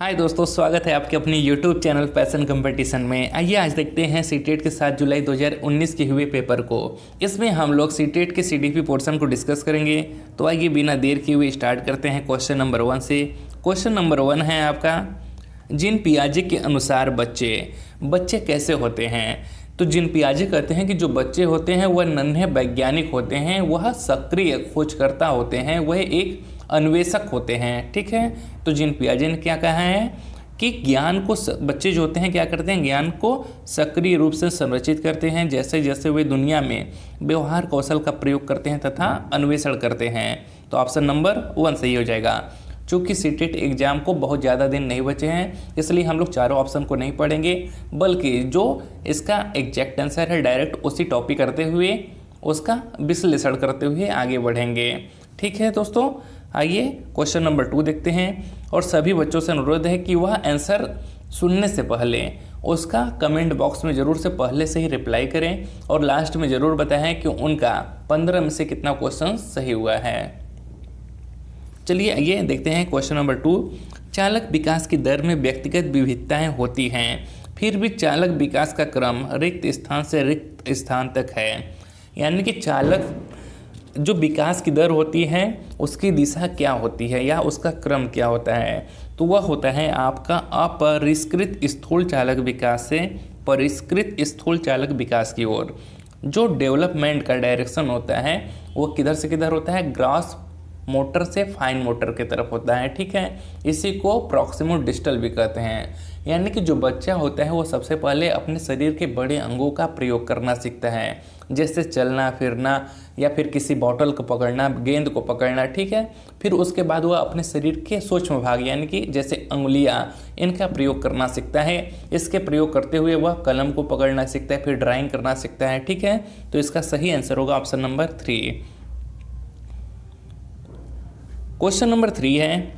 हाय दोस्तों, स्वागत है आपके अपने YouTube चैनल पैशन कंपटीशन में। आइए आज देखते हैं सीटेट के 7 जुलाई 2019 के हुए पेपर को। इसमें हम लोग सीटेट के सीडीपी पोर्शन को डिस्कस करेंगे। तो आइए बिना देर किए हुए स्टार्ट करते हैं क्वेश्चन नंबर 1 से। क्वेश्चन नंबर 1 है आपका, जीन पियाजे के अनुसार बच्चे कैसे होते हैं। तो जीन पियाजे कहते हैं कि जो बच्चे होते हैं वह नन्हे वैज्ञानिक होते हैं, वह सक्रिय खोजकर्ता होते हैं, वह एक अन्वेषक होते हैं। ठीक है, तो जीन पियाजे ने क्या कहा है कि ज्ञान को बच्चे जो होते हैं क्या करते हैं, ज्ञान को सक्रिय रूप से संरचित करते हैं, जैसे जैसे वे दुनिया में व्यवहार कौशल का प्रयोग करते हैं तथा अन्वेषण करते हैं। तो ऑप्शन नंबर 1 सही हो जाएगा। चूँकि सीटेट एग्जाम को बहुत ज़्यादा दिन नहीं बचे हैं, इसलिए हम लोग चारों ऑप्शन को नहीं पढ़ेंगे, बल्कि जो इसका एग्जैक्ट आंसर है डायरेक्ट उसी टॉपिक करते हुए उसका विश्लेषण करते हुए आगे बढ़ेंगे। ठीक है दोस्तों, आइए क्वेश्चन नंबर 2 देखते हैं। और सभी बच्चों से अनुरोध है कि वह आंसर सुनने से पहले उसका कमेंट बॉक्स में ज़रूर से पहले से ही रिप्लाई करें और लास्ट में ज़रूर बताएं कि उनका 15 में से कितना क्वेश्चन सही हुआ है। चलिए आइए देखते हैं क्वेश्चन नंबर 2। चालक विकास की दर में व्यक्तिगत विविधताएं होती हैं, फिर भी चालक विकास का क्रम रिक्त स्थान से रिक्त स्थान तक है। यानी कि चालक जो विकास की दर होती है उसकी दिशा क्या होती है या उसका क्रम क्या होता है, तो वह होता है आपका अपरिष्कृत स्थूल चालक विकास से परिष्कृत स्थूल चालक विकास की ओर। जो डेवलपमेंट का डायरेक्शन होता है वो किधर से किधर होता है, ग्रॉस मोटर से फाइन मोटर की तरफ होता है। ठीक है, इसी को प्रॉक्सिमो डिस्टल भी कहते हैं। यानी कि जो बच्चा होता है वो सबसे पहले अपने शरीर के बड़े अंगों का प्रयोग करना सीखता है, जैसे चलना फिरना या फिर किसी बॉटल को पकड़ना, गेंद को पकड़ना। ठीक है, फिर उसके बाद वह अपने शरीर के सूक्ष्म भाग यानी कि जैसे अंगुलियां, इनका प्रयोग करना सीखता है। इसके प्रयोग करते हुए वह कलम को पकड़ना सीखता है, फिर ड्राइंग करना सीखता है। ठीक है, तो इसका सही आंसर होगा ऑप्शन नंबर 3। क्वेश्चन नंबर 3 है,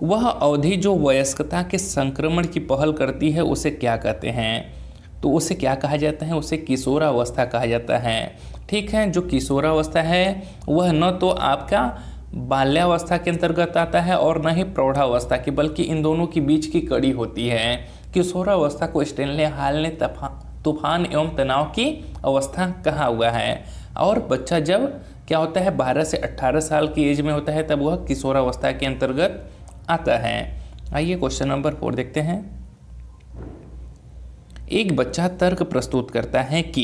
वह अवधि जो वयस्कता के संक्रमण की पहल करती है उसे क्या कहते हैं। तो उसे क्या कहा जाता है, उसे किशोरावस्था कहा जाता है। ठीक है, जो किशोरावस्था है वह न तो आपका बाल्यावस्था के अंतर्गत आता है और न ही प्रौढ़ावस्था की, बल्कि इन दोनों के बीच की कड़ी होती है। किशोरावस्था को स्टेनले हॉल ने तूफान एवं तनाव की अवस्था कहा हुआ है। और बच्चा जब क्या होता है 12 से 18 साल की एज में होता है तब वह किशोरावस्था के अंतर्गत आता है। आइए क्वेश्चन नंबर 4 देखते हैं। एक बच्चा तर्क प्रस्तुत करता है कि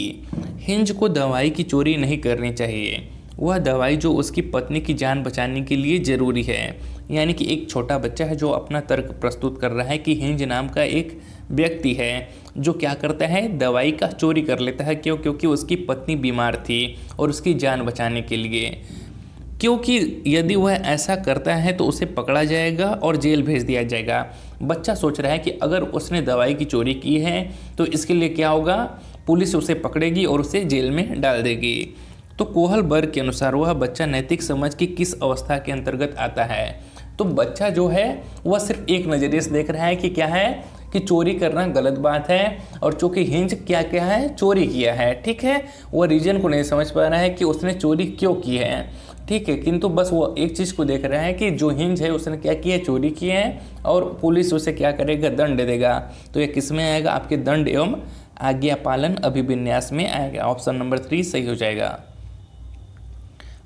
हिंज को दवाई की चोरी नहीं करनी चाहिए। वह दवाई जो उसकी पत्नी की जान बचाने के लिए ज़रूरी है। यानी कि एक छोटा बच्चा है जो अपना तर्क प्रस्तुत कर रहा है कि हिंज नाम का एक व्यक्ति है जो क्या करता है, दवाई का चोरी कर लेता है। क्योंकि उसकी पत्नी बीमार थी और उसकी जान बचाने के लिए। क्योंकि यदि वह ऐसा करता है तो उसे पकड़ा जाएगा और जेल भेज दिया जाएगा। बच्चा सोच रहा है कि अगर उसने दवाई की चोरी की है तो इसके लिए क्या होगा, पुलिस उसे पकड़ेगी और उसे जेल में डाल देगी। तो कोहलबर्ग के अनुसार वह बच्चा नैतिक समझ की किस अवस्था के अंतर्गत आता है। तो बच्चा जो है वह सिर्फ एक नज़रिए से देख रहा है कि क्या है कि चोरी करना गलत बात है, और चूँकि हिंज क्या क्या है, चोरी किया है। ठीक है, वह रीजन को नहीं समझ पा रहा है कि उसने चोरी क्यों की है। ठीक है, किंतु बस वो एक चीज़ को देख रहा है कि जो हिंज है उसने क्या किया, चोरी की है, और पुलिस उसे क्या करेगा, दंड देगा। तो ये किस में आएगा, आपके दंड एवं आज्ञा पालन अभिविन्यास में आएगा। ऑप्शन नंबर 3 सही हो जाएगा।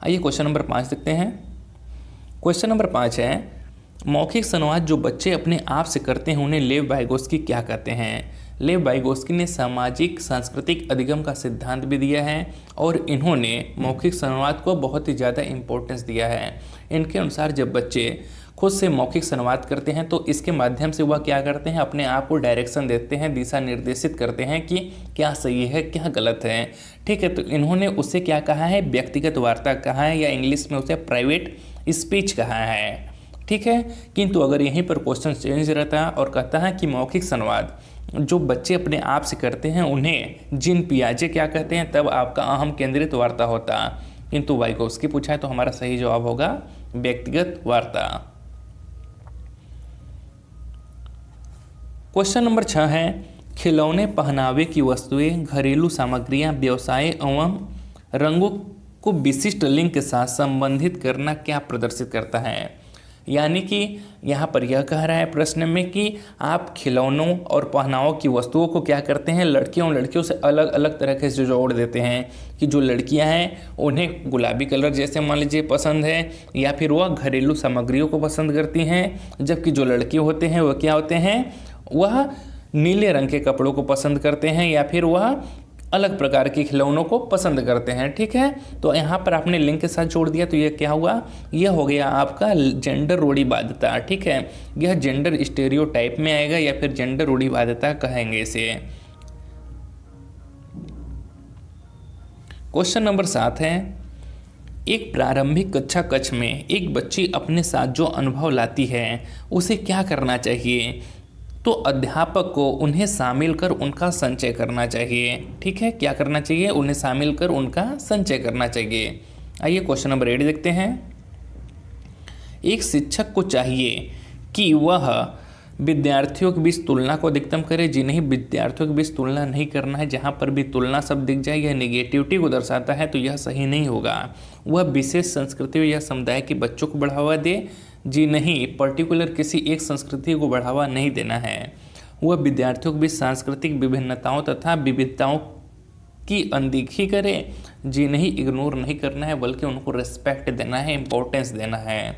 आइए क्वेश्चन नंबर 5 देखते हैं। क्वेश्चन नंबर 5 है, मौखिक संवाद जो बच्चे अपने आप से करते हैं उन्हें लेव वाइगोत्स्की क्या कहते हैं। लेव वाइगोत्स्की ने सामाजिक सांस्कृतिक अधिगम का सिद्धांत भी दिया है और इन्होंने मौखिक संवाद को बहुत ही ज़्यादा इम्पोर्टेंस दिया है। इनके अनुसार जब बच्चे खुद से मौखिक संवाद करते हैं तो इसके माध्यम से वह क्या करते हैं, अपने आप को डायरेक्शन देते हैं, दिशा निर्देशित करते हैं कि क्या सही है क्या गलत है। ठीक है, तो इन्होंने उसे क्या कहा है, व्यक्तिगत वार्ता कहा है, या इंग्लिश में उसे प्राइवेट स्पीच कहा है। ठीक है, किंतु अगर यहीं पर क्वेश्चन चेंज रहता है और कहता है कि मौखिक संवाद जो बच्चे अपने आप से करते हैं उन्हें जीन पियाजे क्या कहते हैं, तब आपका अहम केंद्रित वार्ता होता। किंतु वाइगोत्स्की पूछा है तो हमारा सही जवाब होगा व्यक्तिगत वार्ता। क्वेश्चन नंबर 6 है, खिलौने, पहनावे की वस्तुएं, घरेलू सामग्रियां, व्यवसाय एवं रंगों को विशिष्ट लिंग के साथ संबंधित करना क्या प्रदर्शित करता है। यानी कि यहाँ पर यह कह रहा है प्रश्न में कि आप खिलौनों और पहनावों की वस्तुओं को क्या करते हैं, लड़कियों और लड़कियों से अलग अलग तरीके से जोड़ देते हैं कि जो लड़कियाँ हैं उन्हें गुलाबी कलर जैसे मान लीजिए पसंद है, या फिर वह घरेलू सामग्रियों को पसंद करती हैं, जबकि जो लड़के होते हैं वह क्या होते हैं, वह नीले रंग के कपड़ों को पसंद करते हैं, या फिर वह अलग प्रकार के खिलौनों को पसंद करते हैं। ठीक है, तो यहाँ पर आपने लिंक के साथ जोड़ दिया तो यह क्या हुआ, यह हो गया आपका जेंडर रूढ़िवादिता। ठीक है, यह जेंडर स्टेरियोटाइप में आएगा या फिर जेंडर रूढ़िवादिता कहेंगे इसे। क्वेश्चन नंबर 7 है, एक प्रारंभिक कक्षा कक्ष में एक बच्ची अपने साथ जो अनुभव लाती है उसे क्या करना चाहिए, तो अध्यापक को उन्हें शामिल कर उनका संचय करना चाहिए। ठीक है, क्या करना चाहिए, उन्हें शामिल कर उनका संचय करना चाहिए। आइए क्वेश्चन नंबर 8 देखते हैं। एक शिक्षक को चाहिए कि वह विद्यार्थियों के बीच तुलना को अधिकतम करे। जी नहीं, विद्यार्थियों के बीच तुलना नहीं करना है। जहाँ पर भी तुलना शब्द दिख जाए यह नेगेटिविटी को दर्शाता है तो यह सही नहीं होगा। वह विशेष संस्कृति या समुदाय के बच्चों को बढ़ावा दे। जी नहीं, पर्टिकुलर किसी एक संस्कृति को बढ़ावा नहीं देना है। वह विद्यार्थियों के बीच सांस्कृतिक विभिन्नताओं तथा विविधताओं की अनदेखी करे। जी नहीं, इग्नोर नहीं करना है बल्कि उनको रिस्पेक्ट देना है, इम्पोर्टेंस देना है।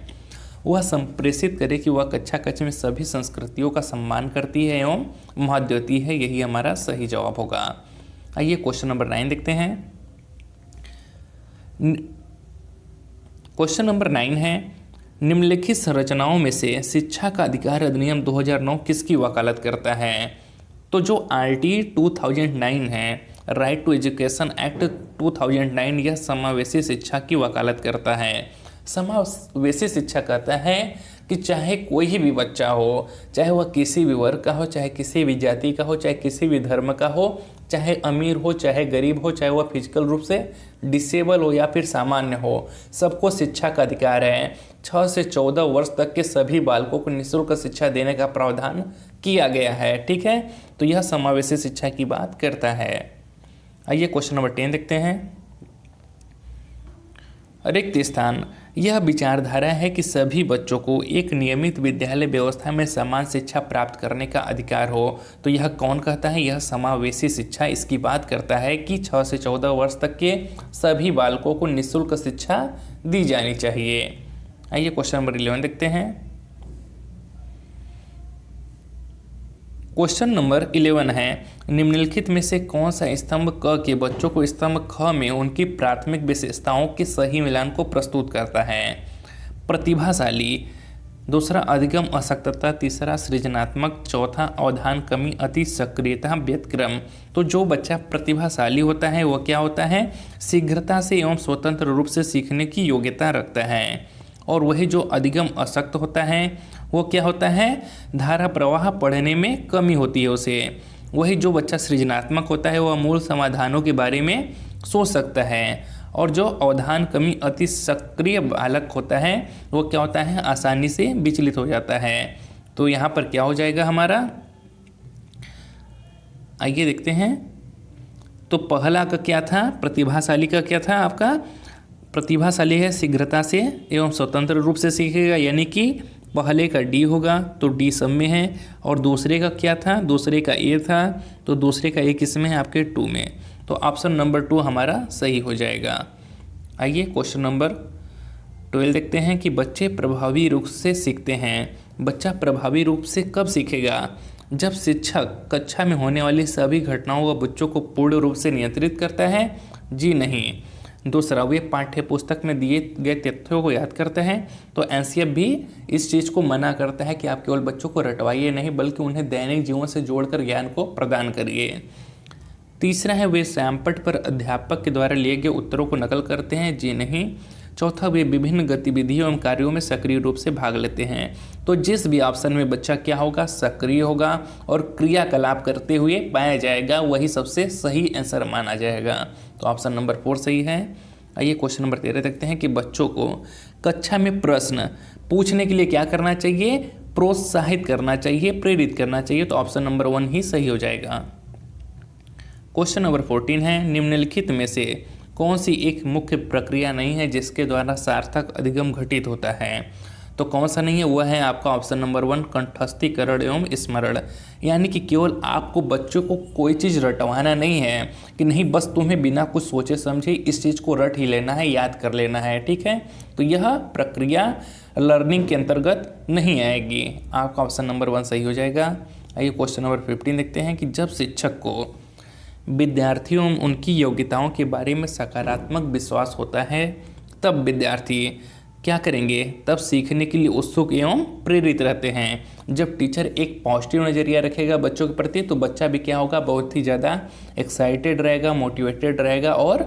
वह संप्रेषित करे कि वह कक्षा कक्ष में सभी संस्कृतियों का सम्मान करती है एवं महत्व देती है। यही हमारा सही जवाब होगा। आइए क्वेश्चन नंबर 9 देखते हैं। क्वेश्चन नंबर 9 है, निम्नलिखित संरचनाओं में से शिक्षा का अधिकार अधिनियम 2009 किसकी वकालत करता है, तो जो RT 2009 है, राइट टू एजुकेशन एक्ट 2009, यह समावेशी शिक्षा की वकालत करता है। समावेशी शिक्षा कहता है कि चाहे कोई भी बच्चा हो, चाहे वह किसी भी वर्ग का हो, चाहे किसी भी जाति का हो, चाहे किसी भी धर्म का हो, चाहे अमीर हो चाहे गरीब हो, चाहे वह फिजिकल रूप से डिसेबल हो या फिर सामान्य हो, सबको शिक्षा का अधिकार है। 6 से 14 वर्ष तक के सभी बालकों को निःशुल्क शिक्षा देने का प्रावधान किया गया है। ठीक है, तो यह समावेशी शिक्षा की बात करता है। आइए क्वेश्चन नंबर 10 देखते हैं। रिक्त स्थान, यह विचारधारा है कि सभी बच्चों को एक नियमित विद्यालय व्यवस्था में समान शिक्षा प्राप्त करने का अधिकार हो। तो यह कौन कहता है, यह समावेशी शिक्षा इसकी बात करता है कि 6 से 14 वर्ष तक के सभी बालकों को निःशुल्क शिक्षा दी जानी चाहिए। आइए क्वेश्चन नंबर 11 देखते हैं। क्वेश्चन नंबर 11 है, निम्नलिखित में से कौन सा स्तंभ क के बच्चों को स्तंभ ख में उनकी प्राथमिक विशेषताओं के सही मिलान को प्रस्तुत करता है। प्रतिभाशाली, दूसरा अधिगम अशक्तता, तीसरा सृजनात्मक, चौथा अवधान कमी, अति सक्रियता, व्यतिक्रम। तो जो बच्चा प्रतिभाशाली होता है वह क्या होता है, शीघ्रता से एवं स्वतंत्र रूप से सीखने की योग्यता रखता है। और वही जो अधिगम अशक्त होता है वो क्या होता है, धारा प्रवाह पढ़ने में कमी होती है उसे। वही जो बच्चा सृजनात्मक होता है वह मूल समाधानों के बारे में सोच सकता है। और जो अवधान कमी अति सक्रिय बालक होता है वो क्या होता है, आसानी से विचलित हो जाता है। तो यहाँ पर क्या हो जाएगा हमारा, आइए देखते हैं। तो पहला का क्या था, प्रतिभाशाली का क्या था आपका, प्रतिभाशाली है शीघ्रता से एवं स्वतंत्र रूप से सीखेगा, यानी कि पहले का डी होगा तो डी सब में है। और दूसरे का क्या था, दूसरे का ए था तो दूसरे का ए किस में है, आपके 2 में। तो ऑप्शन नंबर 2 हमारा सही हो जाएगा। आइए क्वेश्चन नंबर 12 देखते हैं कि बच्चे प्रभावी रूप से सीखते हैं। बच्चा प्रभावी रूप से कब सीखेगा, जब शिक्षक कक्षा में होने वाली सभी घटनाओं व बच्चों को पूर्ण रूप से नियंत्रित करता है। जी नहीं। दूसरा, वे पाठ्य पुस्तक में दिए गए तथ्यों को याद करते हैं। तो एनसीएफ भी इस चीज़ को मना करता है कि आप केवल बच्चों को रटवाइए नहीं बल्कि उन्हें दैनिक जीवन से जोड़कर ज्ञान को प्रदान करिए। तीसरा है, वे सैमपट पर अध्यापक के द्वारा लिए गए उत्तरों को नकल करते हैं। जी नहीं। चौथा, वे विभिन्न गतिविधियों एवं कार्यों में सक्रिय रूप से भाग लेते हैं। तो जिस भी ऑप्शन में बच्चा क्या होगा, सक्रिय होगा और क्रियाकलाप करते हुए पाया जाएगा वही सबसे सही आंसर माना जाएगा। तो ऑप्शन नंबर 4 सही है। आइए क्वेश्चन नंबर 13 देखते हैं कि बच्चों को कक्षा में प्रश्न पूछने के लिए क्या करना चाहिए, प्रोत्साहित करना चाहिए, प्रेरित करना चाहिए। तो ऑप्शन नंबर 1 ही सही हो जाएगा। क्वेश्चन नंबर 14 है, निम्नलिखित में से कौन सी एक मुख्य प्रक्रिया नहीं है जिसके द्वारा सार्थक अधिगम घटित होता है। तो कौन सा नहीं है, वह है आपका ऑप्शन नंबर 1 कंठस्थीकरण एवं स्मरण। यानी कि केवल आपको बच्चों को कोई चीज़ रटवाना नहीं है कि नहीं बस तुम्हें बिना कुछ सोचे समझे इस चीज़ को रट ही लेना है, याद कर लेना है, ठीक है। तो यह प्रक्रिया लर्निंग के अंतर्गत नहीं आएगी। आपका ऑप्शन नंबर 1 सही हो जाएगा। आइए क्वेश्चन नंबर 15 देखते हैं कि जब शिक्षक को विद्यार्थियों में उनकी योग्यताओं के बारे में सकारात्मक विश्वास होता है तब विद्यार्थी क्या करेंगे, तब सीखने के लिए उत्सुक एवं प्रेरित रहते हैं। जब टीचर एक पॉजिटिव नज़रिया रखेगा बच्चों के प्रति तो बच्चा भी क्या होगा, बहुत ही ज़्यादा एक्साइटेड रहेगा, मोटिवेटेड रहेगा और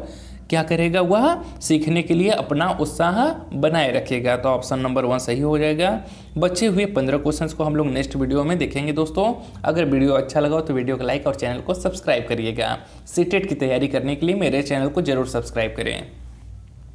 क्या करेगा, वह सीखने के लिए अपना उत्साह बनाए रखेगा। तो ऑप्शन नंबर 1 सही हो जाएगा। बचे हुए 15 क्वेश्चंस को हम लोग नेक्स्ट वीडियो में देखेंगे दोस्तों। अगर वीडियो अच्छा लगा हो तो वीडियो को लाइक और चैनल को सब्सक्राइब करिएगा। सीटेट की तैयारी करने के लिए मेरे चैनल को जरूर सब्सक्राइब करें।